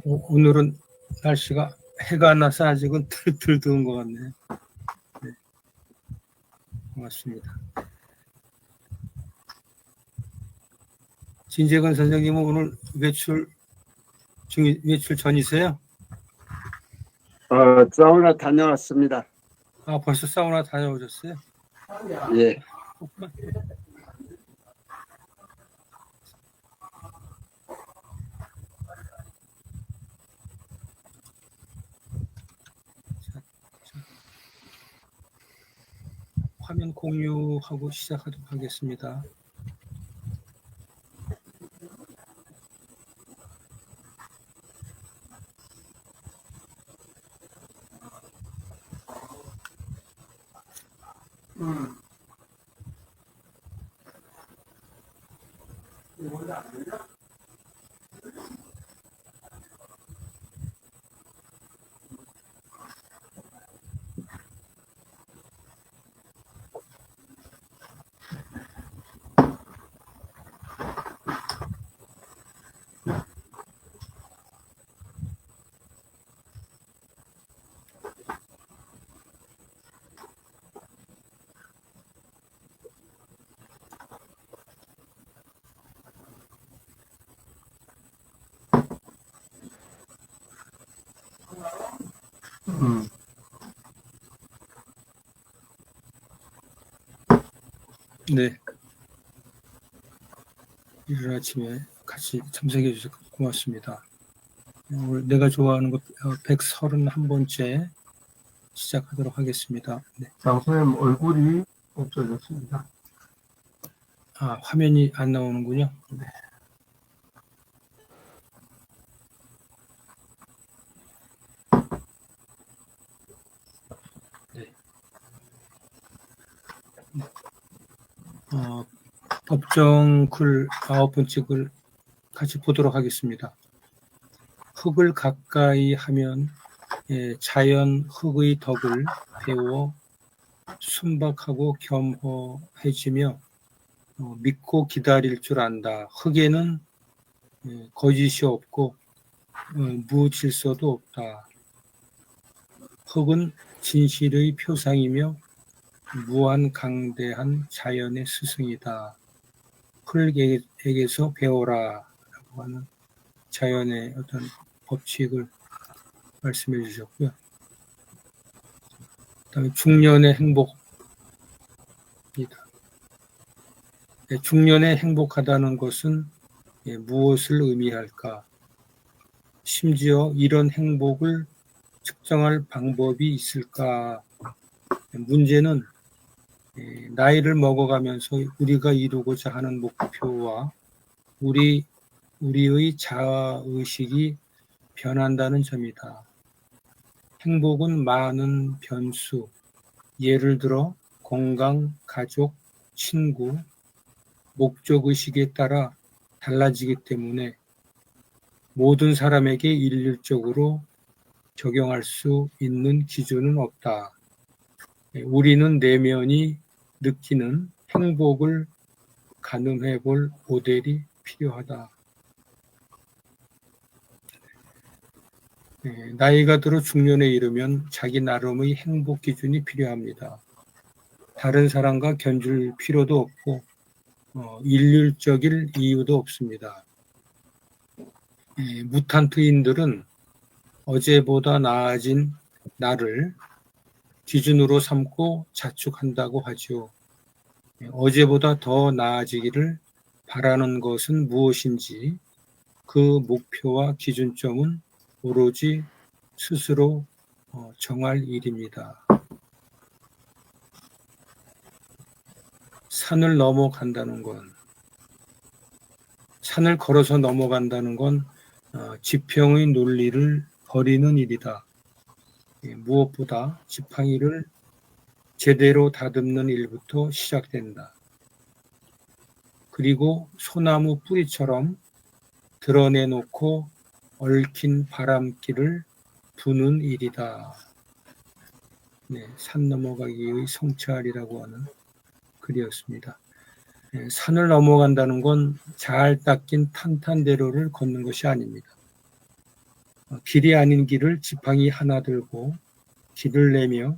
오늘은 날씨가 해가 안 나서 아직은 덜 더운 것 같네요. 네, 고맙습니다. 진재근 선생님은 오늘 외출 전이세요? 사우나 다녀왔습니다. 아, 벌써 사우나 다녀오셨어요? 예. 화면 공유하고 시작하도록 하겠습니다. 네. 이른 아침에 같이 참석해 주셔서 고맙습니다. 오늘 내가 좋아하는 것 131번째 시작하도록 하겠습니다. 네. 장소님 얼굴이 없어졌습니다. 아, 화면이 안 나오는군요. 네. 네. 법정 글 9번째 글 같이 보도록 하겠습니다. 흙을 가까이 하면 자연 흙의 덕을 배워 순박하고 겸허해지며 믿고 기다릴 줄 안다. 흙에는 거짓이 없고 무질서도 없다. 흙은 진실의 표상이며 무한 강대한 자연의 스승이다. 흙에게서 배워라 라고 하는 자연의 어떤 법칙을 말씀해 주셨고요. 그다음에 중년의 행복입니다. 중년에 행복하다는 것은 무엇을 의미할까? 심지어 이런 행복을 측정할 방법이 있을까? 문제는 나이를 먹어가면서 우리가 이루고자 하는 목표와 우리의 자아의식이 변한다는 점이다. 행복은 많은 변수, 예를 들어 건강, 가족, 친구, 목적의식에 따라 달라지기 때문에 모든 사람에게 일률적으로 적용할 수 있는 기준은 없다. 우리는 내면이 느끼는 행복을 가늠해 볼 모델이 필요하다. 나이가 들어 중년에 이르면 자기 나름의 행복 기준이 필요합니다. 다른 사람과 견줄 필요도 없고 일률적일 이유도 없습니다. 무탄트인들은 어제보다 나아진 나를 기준으로 삼고 자축한다고 하죠. 어제보다 더 나아지기를 바라는 것은 무엇인지 그 목표와 기준점은 오로지 스스로 정할 일입니다. 산을 넘어간다는 건, 산을 걸어서 넘어간다는 건 지평의 논리를 버리는 일이다. 무엇보다 지팡이를 제대로 다듬는 일부터 시작된다. 그리고 소나무 뿌리처럼 드러내놓고 얽힌 바람길을 부는 일이다. 산 넘어가기의 성찰이라고 하는 글이었습니다. 산을 넘어간다는 건 잘 닦인 탄탄대로를 걷는 것이 아닙니다. 길이 아닌 길을 지팡이 하나 들고 길을 내며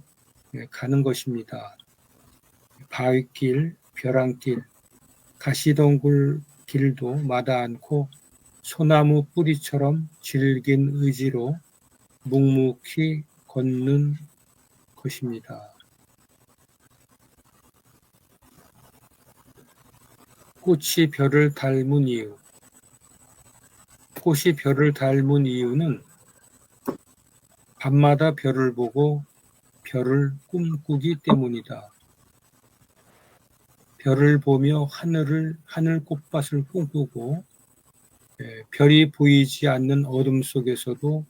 가는 것입니다. 바위길, 벼랑길, 가시덩굴 길도 마다 않고 소나무 뿌리처럼 질긴 의지로 묵묵히 걷는 것입니다. 꽃이 별을 닮은 이유. 꽃이 별을 닮은 이유는 밤마다 별을 보고 별을 꿈꾸기 때문이다. 별을 보며 하늘 꽃밭을 꿈꾸고 별이 보이지 않는 어둠 속에서도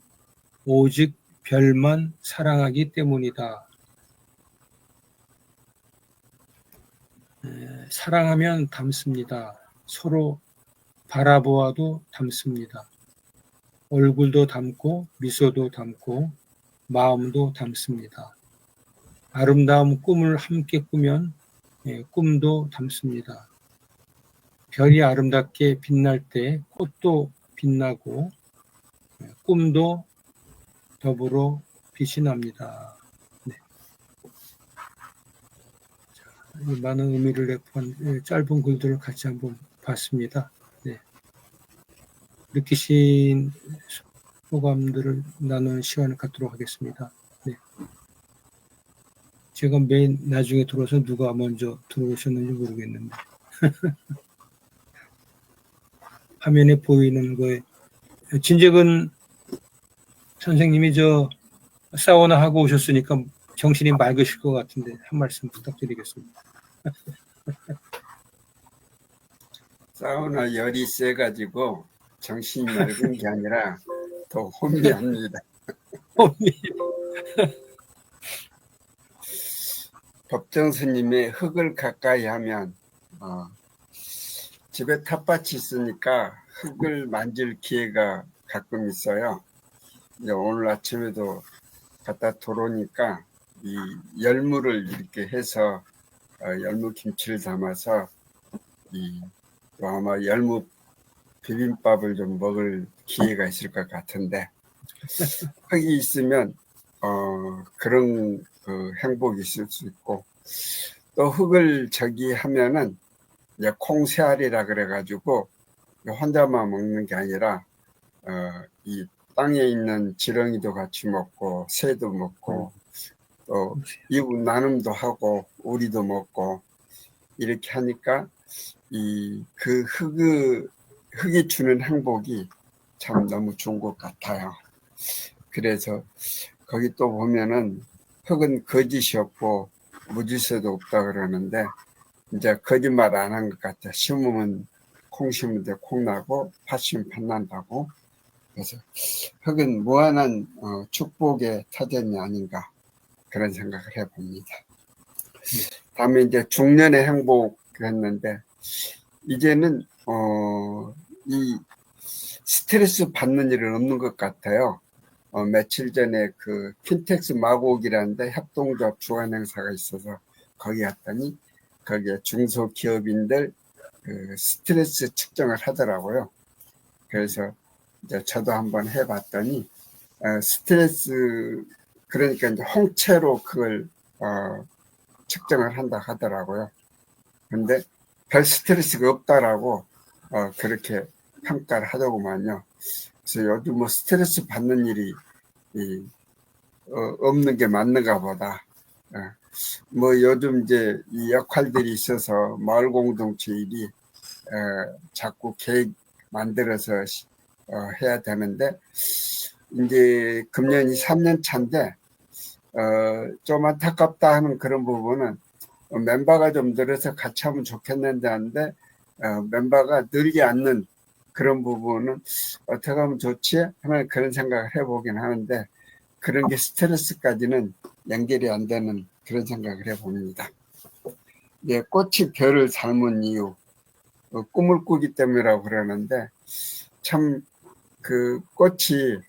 오직 별만 사랑하기 때문이다. 사랑하면 닮습니다. 서로 바라보아도 닮습니다. 얼굴도 닮고 미소도 닮고 마음도 닮습니다. 아름다운 꿈을 함께 꾸면 꿈도 닮습니다. 별이 아름답게 빛날 때 꽃도 빛나고 꿈도 더불어 빛이 납니다. 네. 자, 많은 의미를 내포한 짧은 글들을 같이 한번 봤습니다. 네. 느끼신 소감들을 나누는 시간을 갖도록 하겠습니다. 네. 제가 맨 나중에 들어와서 누가 먼저 들어오셨는지 모르겠는데 화면에 보이는 거에 진재근 선생님이 저 사우나 하고 오셨으니까 정신이 맑으실 것 같은데 한 말씀 부탁드리겠습니다. 사우나 열이 세가지고 정신이 맑은 게 아니라 더 혼미합니다. 법정 스님의 흙을 가까이 하면 집에 텃밭이 있으니까 흙을 만질 기회가 가끔 있어요. 이제 오늘 아침에도 갖다 돌아오니까 이 열무를 이렇게 해서 열무 김치를 담아서 또 아마 열무 비빔밥을 좀 먹을 기회가 있을 것 같은데 흙이 있으면 그런 그 행복이 있을 수 있고 또 흙을 저기 하면은 이제 콩새알이라 그래가지고 혼자만 먹는 게 아니라 이 땅에 있는 지렁이도 같이 먹고 새도 먹고 또 이웃 나눔도 하고 우리도 먹고 이렇게 하니까 이 그 흙이 주는 행복이 참 너무 좋은 것 같아요. 그래서 거기 또 보면은 흙은 거짓이 없고 무질서도 없다 그러는데 이제 거짓말 안 한 것 같아. 심으면 콩 심으면 콩 나고 팥 심으면 팥 난다고. 그래서 흙은 무한한 축복의 터전이 아닌가 그런 생각을 해봅니다. 다음에 이제 중년의 행복 했는데 이제는 이 스트레스 받는 일은 없는 것 같아요. 며칠 전에 그 킨텍스 마곡이라는데 협동조합 주간 행사가 있어서 거기 갔더니 거기에 중소기업인들 그 스트레스 측정을 하더라고요. 그래서 이제 저도 한번 해봤더니 스트레스 그러니까 이제 홍채로 그걸 측정을 한다 하더라고요. 근데 별 스트레스가 없다라고 그렇게 평가를 하더구만요. 그래서 요즘 뭐 스트레스 받는 일이 없는 게 맞는가 보다. 뭐 요즘 이제 이 역할들이 있어서 마을 공동체 일이 자꾸 계획 만들어서 해야 되는데 이제 금년이 3년 차인데 좀 안타깝다 하는 그런 부분은 멤버가 좀 늘어서 같이 하면 좋겠는데 하는데 멤버가 늘지 않는 그런 부분은 어떻게 하면 좋지 하는 그런 생각을 해보긴 하는데 그런 게 스트레스까지는 연결이 안 되는 그런 생각을 해봅니다. 예, 꽃이 별을 닮은 이유 꿈을 꾸기 때문이라고 그러는데 참 그 꽃이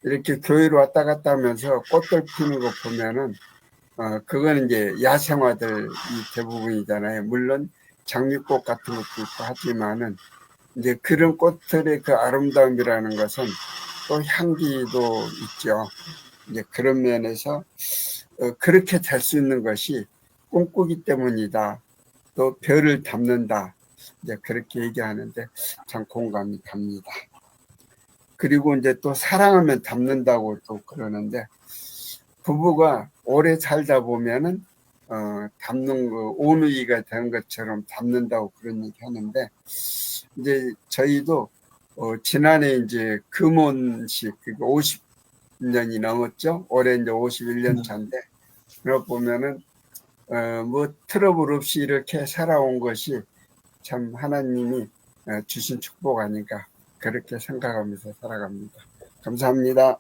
이렇게 교회로 왔다 갔다 하면서 꽃들 피는 거 보면은 그거는 이제 야생화들이 대부분이잖아요. 물론 장미꽃 같은 것도 있고 하지만은 이제 그런 꽃들의 그 아름다움이라는 것은 또 향기도 있죠. 이제 그런 면에서 그렇게 될 수 있는 것이 꿈꾸기 때문이다. 또 별을 담는다. 이제 그렇게 얘기하는데 참 공감이 갑니다. 그리고 이제 또 사랑하면 담는다고 또 그러는데 부부가 오래 살다 보면은 담는 거 온누이가 되는 것처럼 담는다고 그런 얘기 하는데 이제 저희도 지난해 이제 금혼식 50년이 넘었죠. 올해 이제 51년 차인데 그러 보면은 뭐 트러블 없이 이렇게 살아온 것이 참 하나님이 주신 축복 아닌가 그렇게 생각하면서 살아갑니다. 감사합니다.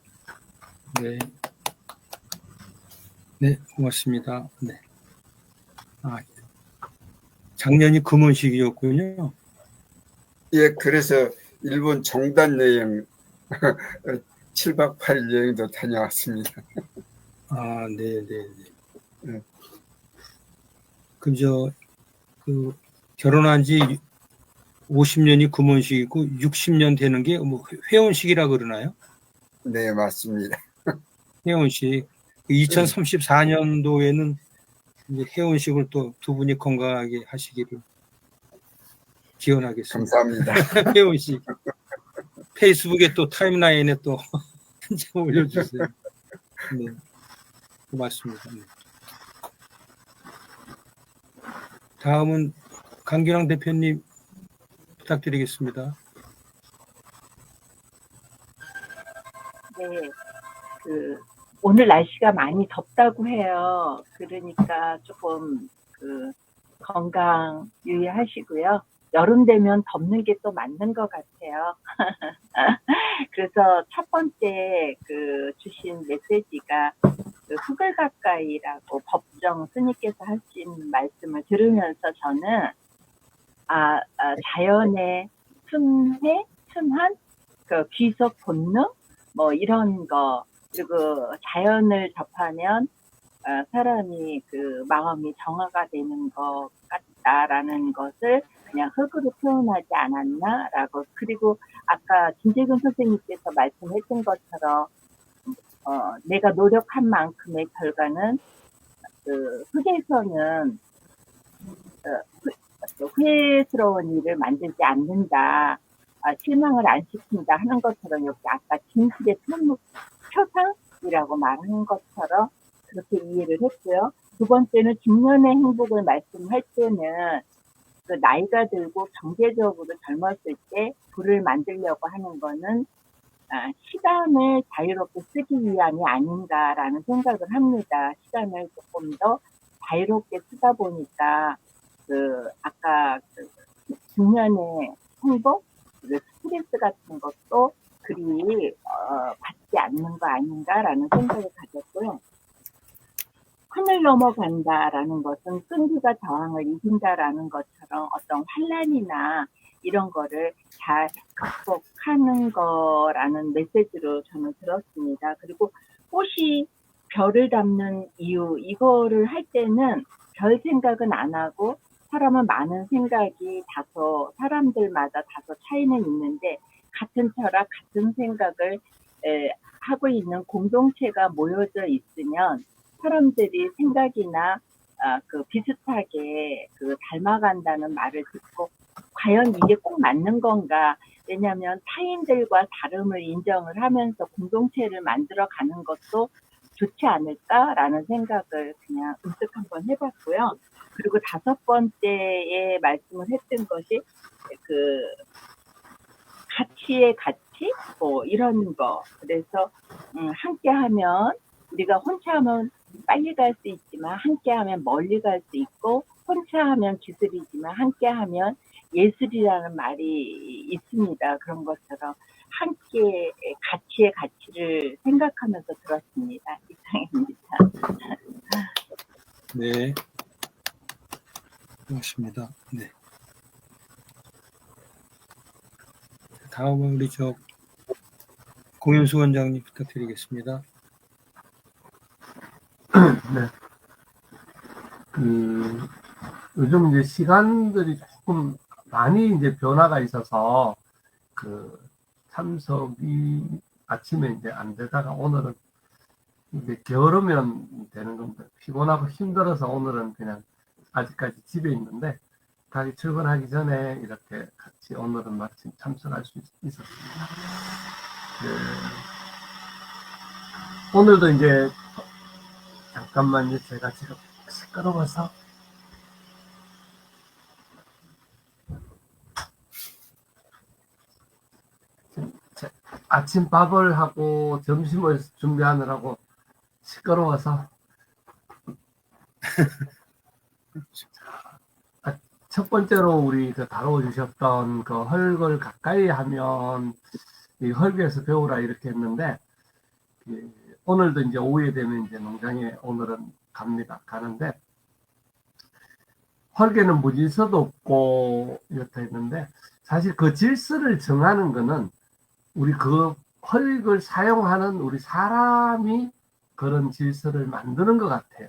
네. 네, 고맙습니다. 네. 작년이 금혼식이었군요. 예, 그래서 일본 정단 여행 7박 8일 여행도 다녀왔습니다. 네. 그럼 결혼한 지 50년이 금혼식이고 60년 되는 게 뭐 회혼식이라 그러나요? 네, 맞습니다. 회혼식. 2034년도에는 이제 회혼식을 또 두 분이 건강하게 하시기를 기원하겠습니다. 감사합니다. 회혼식. 페이스북에 또 타임라인에 또 한 장 올려주세요. 네, 고맙습니다. 네. 다음은 강기랑 대표님 부탁드리겠습니다. 네, 오늘 날씨가 많이 덥다고 해요. 그러니까 조금 건강 유의하시고요. 여름 되면 덥는 게 또 맞는 것 같아요. 그래서 첫 번째 주신 메시지가 흙을 가까이라고 법정 스님께서 하신 말씀을 들으면서 저는 자연의 순회, 순환, 귀속 본능 뭐 이런 거 그리고 자연을 접하면 사람이 마음이 정화가 되는 것 같다라는 것을 그냥 흙으로 표현하지 않았나라고 그리고 아까 진재근 선생님께서 말씀했던 것처럼 내가 노력한 만큼의 결과는 흙에서는 후회스러운 일을 만들지 않는다. 실망을 안 시킨다 하는 것처럼 여기 아까 진실의 표상이라고 말한 것처럼 그렇게 이해를 했고요. 두 번째는 중년의 행복을 말씀할 때는 나이가 들고 경제적으로 젊었을 때 부를 만들려고 하는 거는 시간을 자유롭게 쓰기 위함이 아닌가라는 생각을 합니다. 시간을 조금 더 자유롭게 쓰다 보니까 아까 중년의 행복, 스트레스 같은 것도 그리 받지 않는 거 아닌가라는 생각을 가졌고요. 하늘 넘어간다라는 것은 끈기가 저항을 이긴다라는 것처럼 어떤 환란이나 이런 거를 잘 극복하는 거라는 메시지로 저는 들었습니다. 그리고 꽃이 별을 담는 이유 이거를 할 때는 별 생각은 안 하고 사람은 많은 생각이 사람들마다 다소 차이는 있는데 같은 철학, 같은 생각을 하고 있는 공동체가 모여져 있으면 사람들이 생각이나 비슷하게 닮아간다는 말을 듣고 과연 이게 꼭 맞는 건가? 왜냐하면 타인들과 다름을 인정을 하면서 공동체를 만들어 가는 것도 좋지 않을까라는 생각을 그냥 문득 한번 해봤고요. 그리고 다섯 번째에 말씀을 했던 것이 가치의 가치 뭐 이런 거. 그래서 함께하면 우리가 혼자 하면 빨리 갈 수 있지만 함께하면 멀리 갈 수 있고 혼자 하면 기술이지만 함께하면 예술이라는 말이 있습니다. 그런 것처럼 함께 가치의 가치를 생각하면서 들었습니다. 이상입니다. 네, 고맙습니다. 네. 다음은 우리 공윤수 원장님 부탁드리겠습니다. 네. 요즘 이제 시간들이 조금 많이 이제 변화가 있어서 참석이 아침에 이제 안 되다가 오늘은 이제 게으르면 되는 겁니다. 피곤하고 힘들어서 오늘은 그냥 아직까지 집에 있는데 가기 출근하기 전에 이렇게 같이 오늘은 마침 참석할 수 있었습니다. 오늘도 이제 잠깐만요. 제가 지금 시끄러워서 아침 밥을 하고 점심을 준비하느라고 시끄러워서 첫 번째로 우리 다뤄주셨던 그 헐걸 가까이 하면 이 헐게에서 배우라 이렇게 했는데 오늘도 이제 오후에 되면 이제 농장에 오늘은 가는데 헐게는 무질서도 없고 이렇다 했는데 사실 그 질서를 정하는 거는 우리 그 헐걸 사용하는 우리 사람이 그런 질서를 만드는 것 같아요.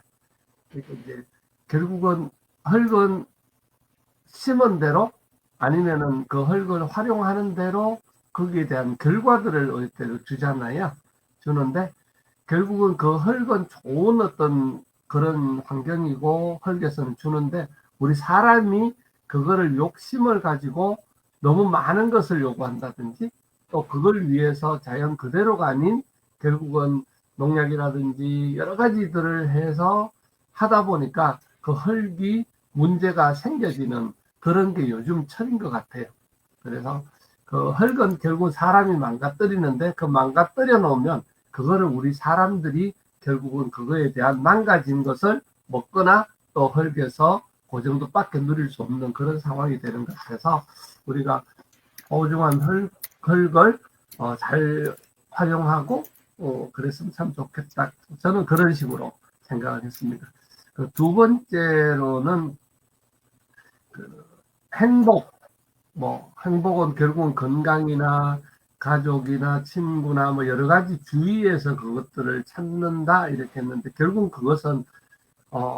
그러니까 이제 결국은 헐건 심은 대로 아니면은 그 헐걸 활용하는 대로 거기에 대한 결과들을 어릴 때로 주잖아요. 주는데 결국은 그 헐건 좋은 어떤 그런 환경이고 헐게서는 주는데 우리 사람이 그거를 욕심을 가지고 너무 많은 것을 요구한다든지 또 그걸 위해서 자연 그대로가 아닌 결국은 농약이라든지 여러 가지들을 해서 하다 보니까 그 헐기 문제가 생겨지는 그런 게 요즘 철인 것 같아요. 그래서 그 헐건 결국 사람이 망가뜨리는데 그 망가뜨려 놓으면 그거를 우리 사람들이 결국은 그거에 대한 망가진 것을 먹거나 또 헐게서 그 정도밖에 누릴 수 없는 그런 상황이 되는 것 같아서 우리가 소중한 헐걸 잘 활용하고 그랬으면 참 좋겠다. 저는 그런 식으로 생각을 했습니다. 그 두 번째로는 그 행복, 행복은 결국은 건강이나 가족이나 친구나 여러 가지 주위에서 그것들을 찾는다 이렇게 했는데 결국 그것은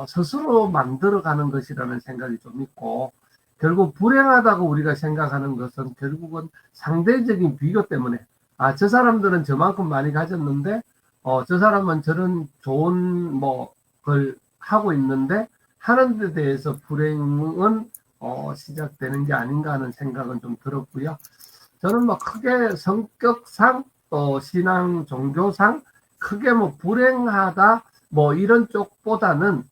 스스로 만들어가는 것이라는 생각이 좀 있고 결국 불행하다고 우리가 생각하는 것은 결국은 상대적인 비교 때문에 저 사람들은 저만큼 많이 가졌는데 저 사람은 저런 좋은 걸 하고 있는데 하는 데 대해서 불행은 시작되는 게 아닌가 하는 생각은 좀 들었고요. 저는 크게 성격상 또 신앙 종교상 크게 불행하다 이런 쪽보다는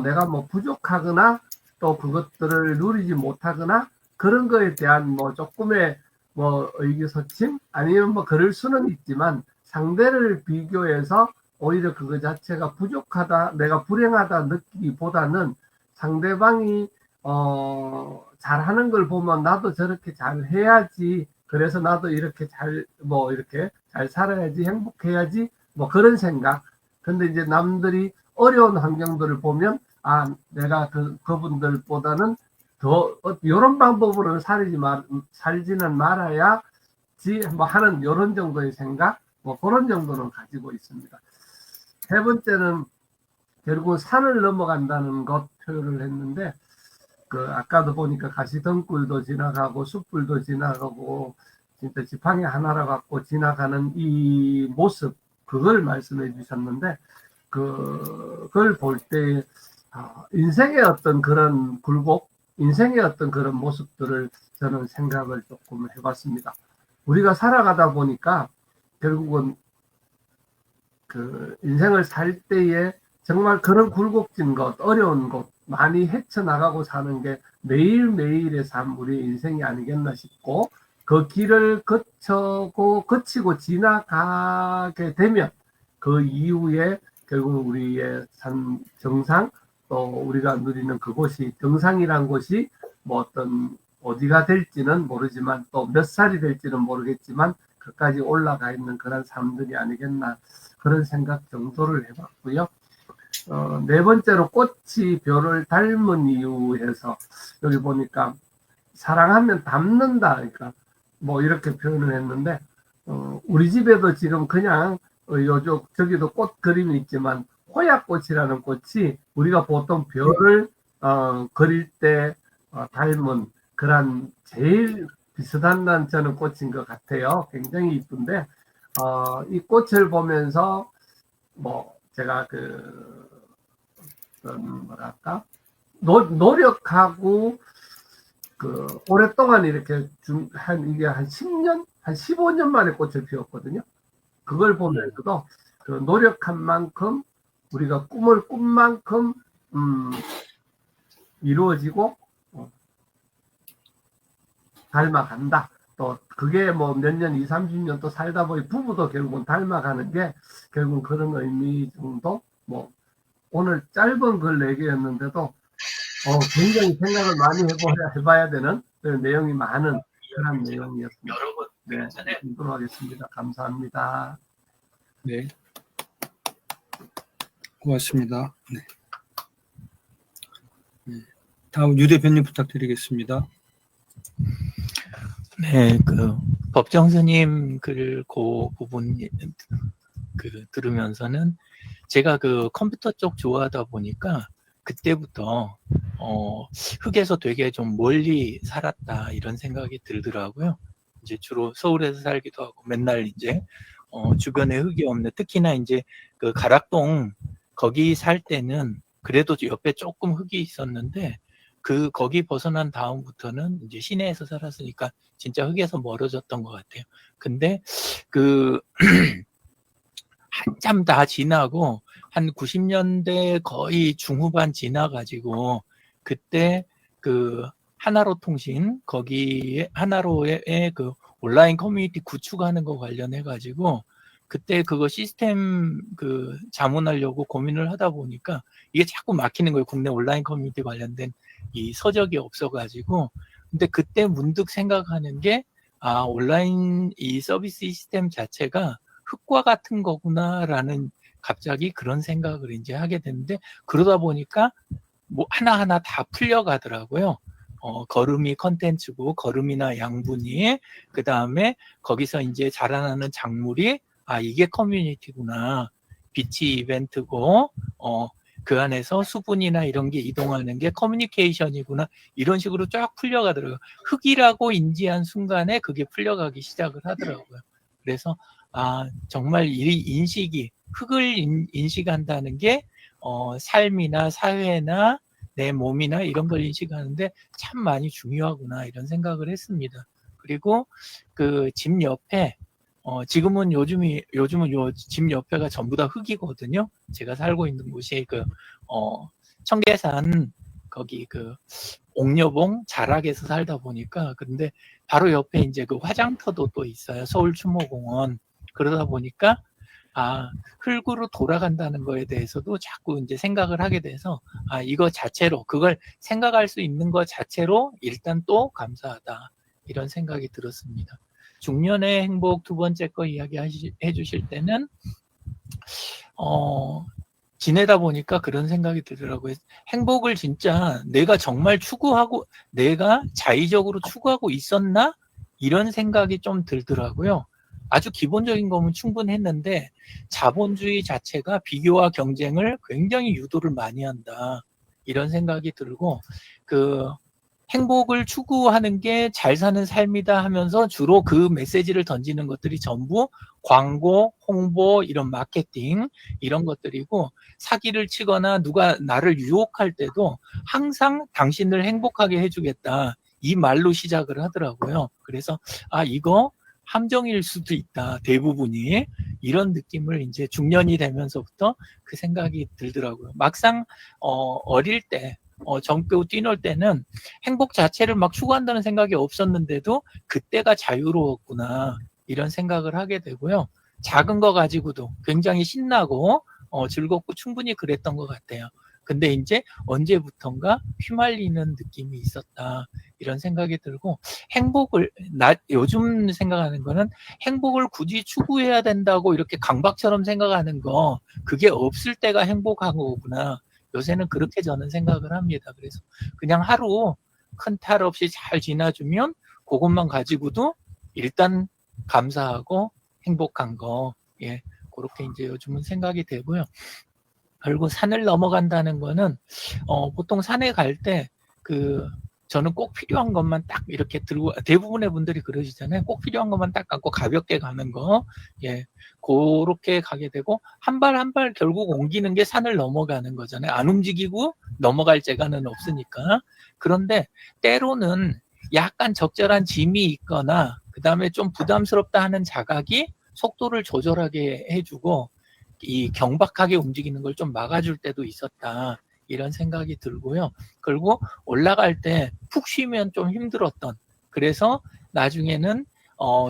내가 부족하거나 또 그것들을 누리지 못하거나 그런 거에 대한 조금의 의기소침 아니면 그럴 수는 있지만 상대를 비교해서 오히려 그거 자체가 부족하다 내가 불행하다 느끼기보다는 상대방이 잘하는 걸 보면 나도 저렇게 잘 해야지 그래서 나도 이렇게 이렇게 잘 살아야지 행복해야지 그런 생각. 근데 이제 남들이 어려운 환경들을 보면 내가 그분들보다는 더 이런 방법으로 살지는 말아야지 하는 이런 정도의 생각 그런 정도는 가지고 있습니다. 세 번째는 결국 산을 넘어간다는 것 표현을 했는데 아까도 보니까 가시덩굴도 지나가고 숯불도 지나가고 진짜 지팡이 하나로 갖고 지나가는 이 모습 그걸 말씀해 주셨는데 그걸 볼 때 인생의 어떤 그런 굴곡 인생의 어떤 그런 모습들을 저는 생각을 조금 해봤습니다. 우리가 살아가다 보니까 결국은 인생을 살 때에 정말 그런 굴곡진 것 어려운 것 많이 헤쳐나가고 사는 게 매일매일의 삶 우리의 인생이 아니겠나 싶고 그 길을 거치고 지나가게 되면 그 이후에 결국 우리의 삶 정상 또 우리가 누리는 그곳이 정상이란 곳이 어디가 될지는 모르지만 또 몇 살이 될지는 모르겠지만 그까지 올라가 있는 그런 삶들이 아니겠나 그런 생각 정도를 해봤고요. 네 번째로 꽃이 벼를 닮은 이유에서 여기 보니까 사랑하면 닮는다 그러니까 이렇게 표현을 했는데 우리 집에도 지금 그냥 저기도 꽃 그림이 있지만 호야꽃이라는 꽃이 우리가 보통 벼를 그릴 때 닮은 그런 제일 비슷한 저는 꽃인 것 같아요. 굉장히 이쁜데 이 꽃을 보면서 뭐 제가 뭐랄까 노력하고 오랫동안 이렇게 이게 한 10년, 한 15년 만에 꽃을 피웠거든요. 그걸 보면서도 그 노력한 만큼 우리가 꿈을 꾼 만큼 이루어지고 닮아간다. 또 그게 뭐 몇 년, 20, 30년 또 살다 보니 부부도 결국은 닮아가는 게 결국은 그런 의미 정도. 뭐 오늘 짧은 글 얘기였는데도 굉장히 생각을 많이 해봐야 되는 내용이 많은 그런 내용이었습니다. 네, 읽도록 하겠습니다. 감사합니다. 네. 고맙습니다. 네. 다음 유 대표님 부탁드리겠습니다. 네, 법정 스님 글 부분 들으면서는 제가 컴퓨터 쪽 좋아하다 보니까 그때부터 흙에서 되게 좀 멀리 살았다 이런 생각이 들더라고요. 이제 주로 서울에서 살기도 하고 맨날 이제 주변에 흙이 없는, 특히나 이제 가락동 거기 살 때는 그래도 옆에 조금 흙이 있었는데 거기 벗어난 다음부터는 이제 시내에서 살았으니까 진짜 흙에서 멀어졌던 것 같아요. 근데 한참 다 지나고 한 90년대 거의 중후반 지나가지고 그때 하나로 통신 거기에 하나로의 온라인 커뮤니티 구축하는 거 관련해 가지고 그때 그거 시스템 자문하려고 고민을 하다 보니까 이게 자꾸 막히는 거예요. 국내 온라인 커뮤니티 관련된 이 서적이 없어가지고. 근데 그때 문득 생각하는 게 온라인 이 서비스 시스템 자체가 흙과 같은 거구나라는 갑자기 그런 생각을 이제 하게 됐는데, 그러다 보니까 뭐 하나하나 다 풀려가더라고요. 걸음이 컨텐츠고 걸음이나 양분이, 그 다음에 거기서 이제 자라나는 작물이 이게 커뮤니티구나, 빛이 이벤트고 그 안에서 수분이나 이런 게 이동하는 게 커뮤니케이션이구나, 이런 식으로 쫙 풀려가더라고요. 흙이라고 인지한 순간에 그게 풀려가기 시작을 하더라고요. 그래서 정말 이 인식이, 흙을 인식한다는 게 삶이나 사회나 내 몸이나 이런 걸 인식하는데 참 많이 중요하구나, 이런 생각을 했습니다. 그리고 집 옆에 지금은 요즘은 요 집 옆에가 전부 다 흙이거든요. 제가 살고 있는 곳이 청계산 거기 옥녀봉 자락에서 살다 보니까, 근데 바로 옆에 이제 화장터도 또 있어요. 서울 추모공원. 그러다 보니까 흙으로 돌아간다는 거에 대해서도 자꾸 이제 생각을 하게 돼서 이거 자체로, 그걸 생각할 수 있는 것 자체로 일단 또 감사하다, 이런 생각이 들었습니다. 중년의 행복 두 번째 거 이야기 해주실 때는 지내다 보니까 그런 생각이 들더라고요. 행복을 진짜 내가 정말 추구하고, 내가 자의적으로 추구하고 있었나? 이런 생각이 좀 들더라고요. 아주 기본적인 거면 충분했는데 자본주의 자체가 비교와 경쟁을 굉장히 유도를 많이 한다, 이런 생각이 들고, 행복을 추구하는 게 잘 사는 삶이다 하면서 주로 그 메시지를 던지는 것들이 전부 광고, 홍보, 이런 마케팅, 이런 것들이고, 사기를 치거나 누가 나를 유혹할 때도 항상 당신을 행복하게 해주겠다, 이 말로 시작을 하더라고요. 그래서 이거 함정일 수도 있다, 대부분이. 이런 느낌을 이제 중년이 되면서부터 그 생각이 들더라고요. 막상 어릴 때 젊고 뛰놀 때는 행복 자체를 막 추구한다는 생각이 없었는데도 그때가 자유로웠구나, 이런 생각을 하게 되고요. 작은 거 가지고도 굉장히 신나고 즐겁고 충분히 그랬던 것 같아요. 근데 이제 언제부턴가 휘말리는 느낌이 있었다, 이런 생각이 들고, 행복을, 요즘 생각하는 거는 행복을 굳이 추구해야 된다고 이렇게 강박처럼 생각하는 거, 그게 없을 때가 행복한 거구나, 요새는 그렇게 저는 생각을 합니다. 그래서 그냥 하루 큰 탈 없이 잘 지나주면 그것만 가지고도 일단 감사하고 행복한 거, 그렇게 이제 요즘은 생각이 되고요. 그리고 산을 넘어간다는 거는 보통 산에 갈 때 저는 꼭 필요한 것만 딱 이렇게 들고, 대부분의 분들이 그러시잖아요. 꼭 필요한 것만 딱 갖고 가볍게 가는 거. 예. 그렇게 가게 되고, 한 발 한 발 결국 옮기는 게 산을 넘어가는 거잖아요. 안 움직이고 넘어갈 재간은 없으니까. 그런데 때로는 약간 적절한 짐이 있거나, 그 다음에 좀 부담스럽다 하는 자각이 속도를 조절하게 해주고, 이 경박하게 움직이는 걸 좀 막아줄 때도 있었다. 이런 생각이 들고요. 그리고 올라갈 때 푹 쉬면 좀 힘들었던, 그래서 나중에는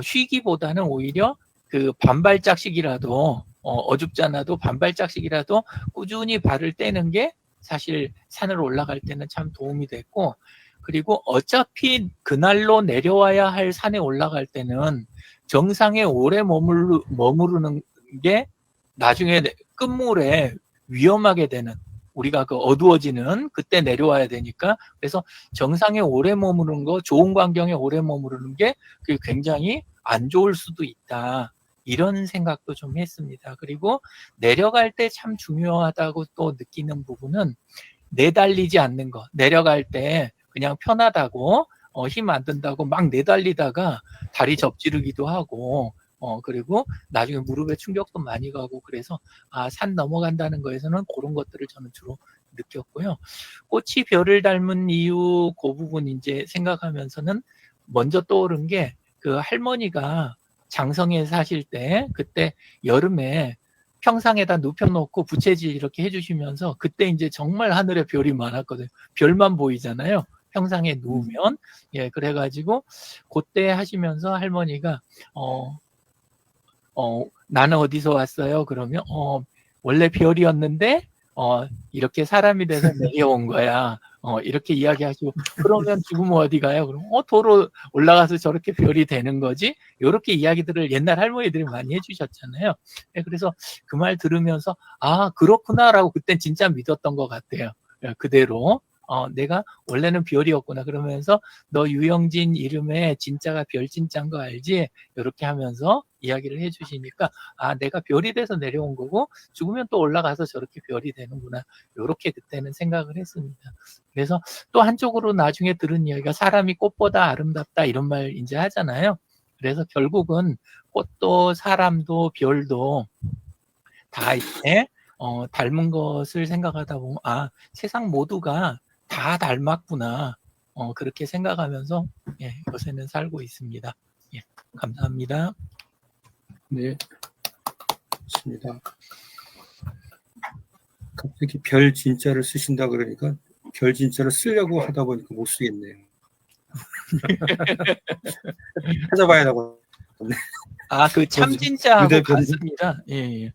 쉬기보다는 오히려 그 반발짝씩이라도 어줍잖아도 반발짝씩이라도 꾸준히 발을 떼는 게 사실 산을 올라갈 때는 참 도움이 됐고, 그리고 어차피 그날로 내려와야 할 산에 올라갈 때는 정상에 오래 머무르는 게 나중에 끝물에 위험하게 되는, 우리가 그 어두워지는 그때 내려와야 되니까, 그래서 정상에 오래 머무르는 거, 좋은 광경에 오래 머무르는 게 그게 굉장히 안 좋을 수도 있다. 이런 생각도 좀 했습니다. 그리고 내려갈 때 참 중요하다고 또 느끼는 부분은 내달리지 않는 거. 내려갈 때 그냥 편하다고 힘 안 든다고 막 내달리다가 다리 접지르기도 하고 그리고 나중에 무릎에 충격도 많이 가고, 그래서 산 넘어간다는 거에서는 그런 것들을 저는 주로 느꼈고요. 꽃이 별을 닮은 이유 그 부분 이제 생각하면서는 먼저 떠오른 게, 그 할머니가 장성에 사실 때 그때 여름에 평상에다 눕혀놓고 부채질 이렇게 해주시면서, 그때 이제 정말 하늘에 별이 많았거든요. 별만 보이잖아요. 평상에 누우면. 예, 그래가지고 그때 하시면서 할머니가 나는 어디서 왔어요? 그러면 원래 별이었는데 이렇게 사람이 돼서 내려온 거야. 이렇게 이야기하시고, 그러면 죽으면 어디 가요? 그럼 도로 올라가서 저렇게 별이 되는 거지? 이렇게 이야기들을 옛날 할머니들이 많이 해주셨잖아요. 네, 그래서 그 말 들으면서 그렇구나라고 그땐 진짜 믿었던 것 같아요. 그대로. 내가 원래는 별이었구나. 그러면서 너 유영진 이름에 진짜가 별진짜인 거 알지? 이렇게 하면서 이야기를 해주시니까 내가 별이 돼서 내려온 거고 죽으면 또 올라가서 저렇게 별이 되는구나. 이렇게 그때는 생각을 했습니다. 그래서 또 한쪽으로 나중에 들은 이야기가 사람이 꽃보다 아름답다 이런 말 이제 하잖아요. 그래서 결국은 꽃도 사람도 별도 다 이렇게 닮은 것을 생각하다 보면 세상 모두가 다 닮았구나. 그렇게 생각하면서 요새는 살고 있습니다. 예, 감사합니다. 네, 좋습니다. 갑자기 별 진짜를 쓰신다 그러니까 별 진짜를 쓰려고 하다 보니까 못 쓰겠네요. 찾아봐야 하고. 그 참진짜하고 같습니다. 예.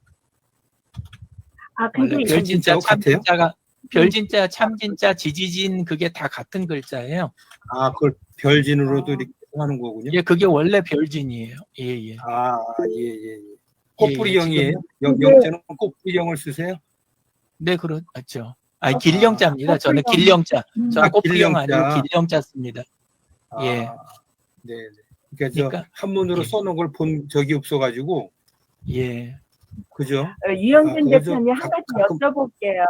근데 별진짜, 같아요? 참진짜가 별진짜, 참진짜, 지지진 그게 다 같은 글자예요. 그걸 별진으로도 이렇게 하는 거군요. 예, 그게 원래 별진이에요. 예. 예. 꽃뿌리형이에요? 영자는 꽃뿌리형을 쓰세요? 네, 그렇죠. 길령자입니다. 저는 길령자. 저는 꽃뿌리형 아니고 길령자 씁니다. 예. 네. 그러니까 한문으로 써놓은 걸 본 적이 없어가지고. 예. 그죠? 유영진 대표님 한 가지 여쭤볼게요.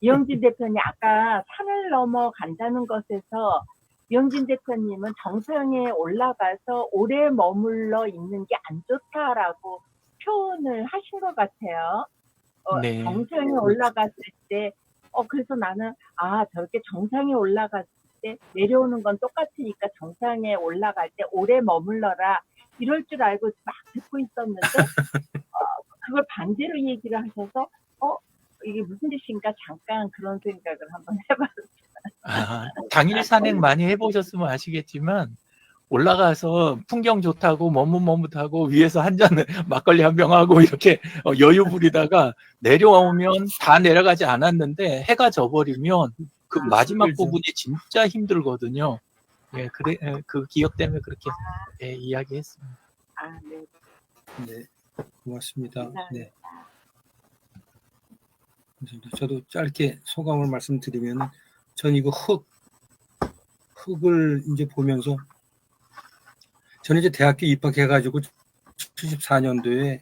유영진 대표님 아까 산을 넘어간다는 것에서 유영진 대표님은 정상에 올라가서 오래 머물러 있는 게 안 좋다라고 표현을 하신 것 같아요. 네. 정상에 올라갔을 때 그래서 나는 저렇게 정상에 올라갔을 때 내려오는 건 똑같으니까 정상에 올라갈 때 오래 머물러라 이럴 줄 알고 막 듣고 있었는데 그걸 반대로 얘기를 하셔서 이게 무슨 뜻인가 잠깐 그런 생각을 한번 해봤어요. 당일 산행 많이 해보셨으면 아시겠지만 올라가서 풍경 좋다고 머뭇머뭇하고 위에서 한 잔 막걸리 한 병 하고 이렇게 여유 부리다가 내려오면 다 내려가지 않았는데 해가 져버리면 그 마지막 부분이 진짜 힘들거든요. 예, 그 기억 때문에 그렇게 이야기했습니다. 네. 네, 고맙습니다. 네. 저도 짧게 소감을 말씀드리면, 전 이거 흙을 이제 보면서, 저는 이제 대학교 입학해가지고 74년도에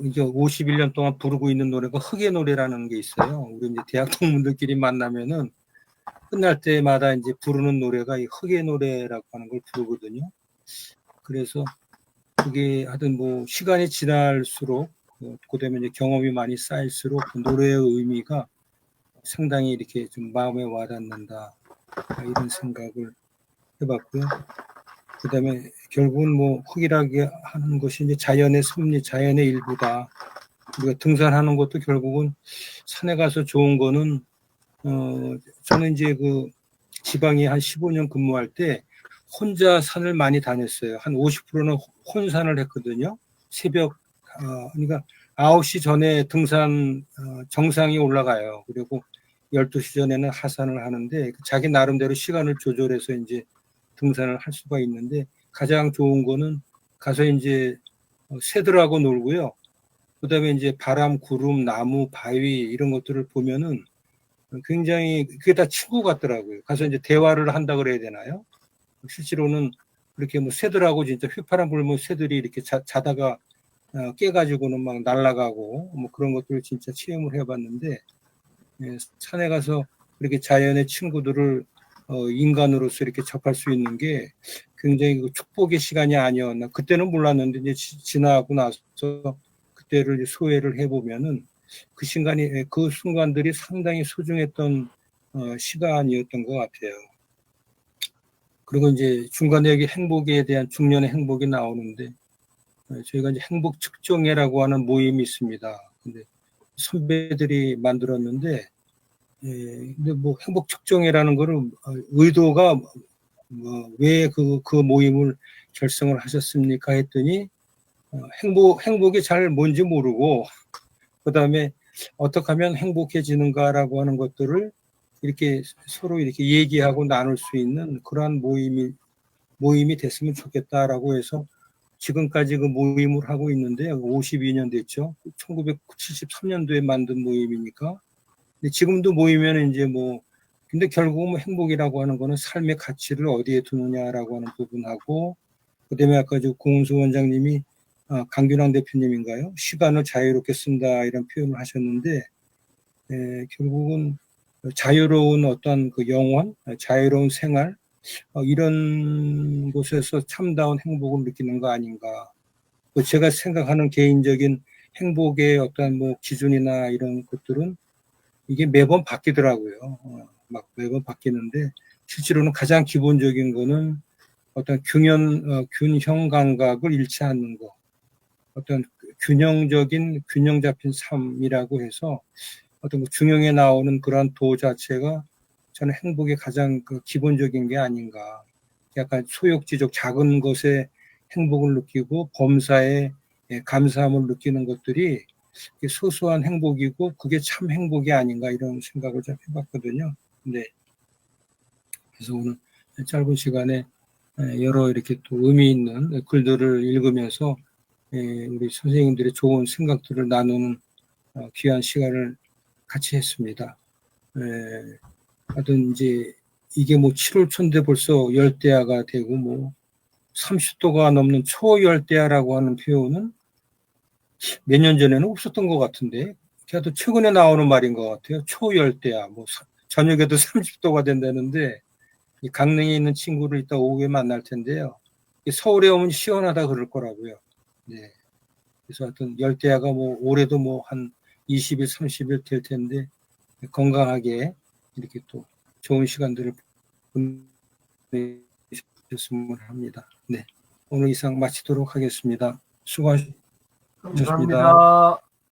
이제 51년 동안 부르고 있는 노래가 흙의 노래라는 게 있어요. 우리 이제 대학 동문들끼리 만나면은 끝날 때마다 이제 부르는 노래가 이 흑의 노래라고 하는 걸 부르거든요. 그래서 그게 하여튼 뭐 시간이 지날수록 그다음에 이제 경험이 많이 쌓일수록 그 노래의 의미가 상당히 이렇게 좀 마음에 와닿는다 이런 생각을 해봤고요. 그다음에 결국은 뭐 흑이라고 하는 것이 이제 자연의 섭리, 자연의 일부다. 우리가 등산하는 것도 결국은 산에 가서 좋은 거는 저는 이제 그 지방에 한 15년 근무할 때 혼자 산을 많이 다녔어요. 한 50%는 혼산을 했거든요. 새벽 그러니까 9시 전에 등산 정상에 올라가요. 그리고 12시 전에는 하산을 하는데 자기 나름대로 시간을 조절해서 이제 등산을 할 수가 있는데 가장 좋은 거는 가서 이제 새들하고 놀고요. 그다음에 이제 바람, 구름, 나무, 바위 이런 것들을 보면은 굉장히 그게 다 친구 같더라고요. 가서 이제 대화를 한다 그래야 되나요? 실제로는 그렇게 뭐 새들하고 진짜 휘파람 불면 새들이 이렇게 자다가 깨가지고는 막 날아가고 뭐 그런 것들을 진짜 체험을 해봤는데 산에 가서 그렇게 자연의 친구들을 인간으로서 이렇게 접할 수 있는 게 굉장히 축복의 시간이 아니었나. 그때는 몰랐는데 이제 지나고 나서 그때를 소외를 해보면은 그 순간이 그 순간들이 상당히 소중했던 시간이었던 것 같아요. 그리고 이제 중간에 여기 행복에 대한 중년의 행복이 나오는데 저희가 이제 행복 측정회라고 하는 모임이 있습니다. 근데 선배들이 만들었는데 근데 뭐 행복 측정회라는 거를 의도가 왜 그 모임을 결성을 하셨습니까 했더니 행복이 잘 뭔지 모르고 그다음에 어떻게 하면 행복해지는가라고 하는 것들을 이렇게 서로 이렇게 얘기하고 나눌 수 있는 그러한 모임이 됐으면 좋겠다라고 해서 지금까지 그 모임을 하고 있는데 52년 됐죠. 1973년도에 만든 모임이니까. 근데 지금도 모이면 이제 뭐 근데 결국은 뭐 행복이라고 하는 거는 삶의 가치를 어디에 두느냐라고 하는 부분하고 그다음에 아까 저 공수 원장님이 강균환 대표님인가요? 시간을 자유롭게 쓴다 이런 표현을 하셨는데 결국은 자유로운 어떤 그 영혼, 자유로운 생활 이런 곳에서 참다운 행복을 느끼는 거 아닌가. 제가 생각하는 개인적인 행복의 어떤 뭐 기준이나 이런 것들은 이게 매번 바뀌더라고요. 막 매번 바뀌는데 실제로는 가장 기본적인 거는 어떤 균형 감각을 잃지 않는 거. 어떤 균형적인 균형 잡힌 삶이라고 해서 어떤 그 중용에 나오는 그러한 도 자체가 저는 행복의 가장 그 기본적인 게 아닌가. 약간 소욕지적 작은 것에 행복을 느끼고 범사에 감사함을 느끼는 것들이 소소한 행복이고 그게 참 행복이 아닌가 이런 생각을 좀 해봤거든요. 근데 그래서 오늘 짧은 시간에 여러 이렇게 또 의미 있는 글들을 읽으면서 우리 선생님들의 좋은 생각들을 나누는 귀한 시간을 같이 했습니다. 하여튼 이제 이게 뭐 7월 초인데 벌써 열대야가 되고 뭐 30도가 넘는 초열대야라고 하는 표현은 몇 년 전에는 없었던 것 같은데 그래도 최근에 나오는 말인 것 같아요. 초열대야 뭐 저녁에도 30도가 된다는데 강릉에 있는 친구를 이따 오후에 만날 텐데요. 서울에 오면 시원하다 그럴 거라고요. 네. 그래서 하여튼 열대야가 뭐 올해도 뭐 한 20일, 30일 될 텐데 건강하게 이렇게 또 좋은 시간들을 보내셨으면 합니다. 네. 오늘 이상 마치도록 하겠습니다. 수고하셨습니다. 감사합니다.